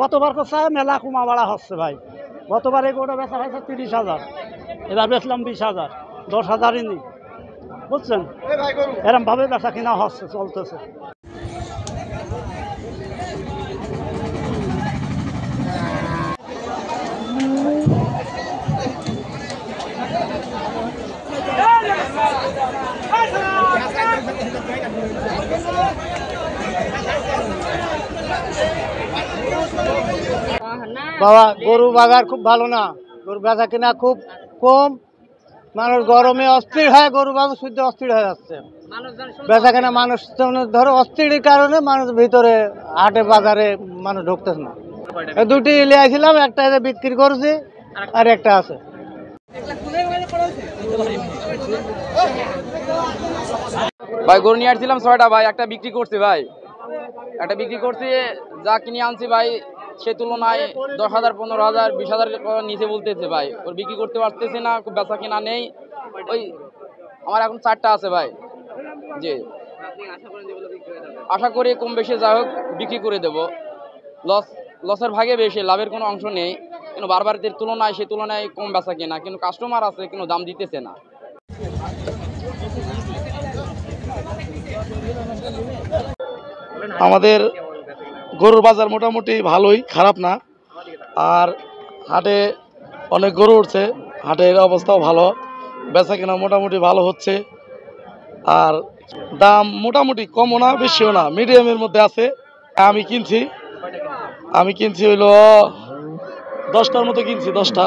কতবার করছে মেলা কুমা বাড়া হচ্ছে ভাই। গতবার এই গোটা বেচা হয়েছে 30,000, এবার বেচলাম 20,000, 10,000ই নি, বুঝছেন? এরম ভাবে বেচা কিনা হচ্ছে, চলতেছে। বাবা গরু বাজার খুব ভালো না, গরু বেচা কিনা খুব কম। মানুষ গরমে অস্থির হয়, গরু বাজার শুদ্ধ অস্থির হয়ে যাচ্ছে বেচা কিনা। মানুষ ধরো অস্থিরের কারণে মানুষ ভিতরে হাটে বাজারে মানুষ ঢুকতেছে না। দুটি লিয়েছিলাম, একটা বিক্রি করছি আর একটা আছে। ভাই গরু নিয়ে আসছিলাম 6টা ভাই, একটা বিক্রি করছি ভাই, একটা বিক্রি করছি। যা কিনে আনছি ভাই সে তুলনায় 10,000, 15,000, 20,000 নিচে বলতেছে ভাই। ওর বিক্রি করতে পারতেছি না, খুব বেচা কিনা নেই। ওই আমার এখন 4টা আছে ভাই। জি, আশা করি কম বেশি যা হোক বিক্রি করে দেবো। লসের ভাগে বেশি, লাভের কোনো অংশ নেই। কিন্তু বারবার তুলনায় সে তুলনায় কম বেচা কিনা, কিন্তু কাস্টমার আছে কিন্তু দাম দিতেছে না। আমাদের গরুর বাজার মোটামুটি ভালোই, খারাপ না। আর হাটে অনেক গরু উঠছে, হাটের অবস্থাও ভালো, বেচা কেনা মোটামুটি ভালো হচ্ছে। আর দাম মোটামুটি কমও না বেশিও না, মিডিয়ামের মধ্যে আছে। আমি কিনছি হইলো 10টার মতো কিনছি, 10টা।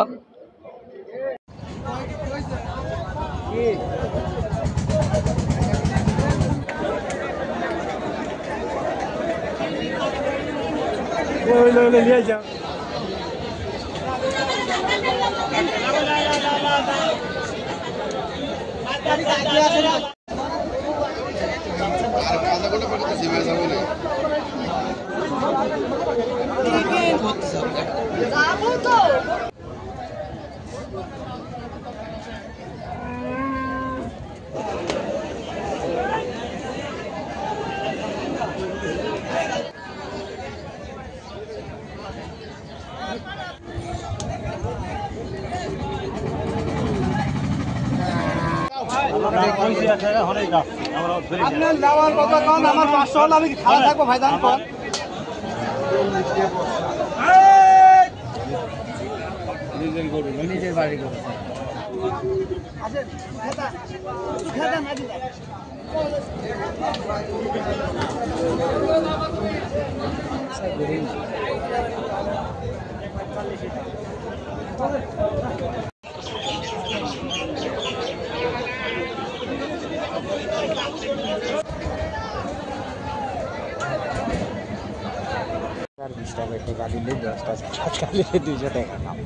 আপনার যাওয়ার কথা কন, আমার 500 হলে আমি খাওয়া থাকবো ভাই, দাম কন। নিজের বাড়ি করছে। আর 20 টাকা টাকা দিলে 10টা টাকা দিলে 200 টাকা কাম।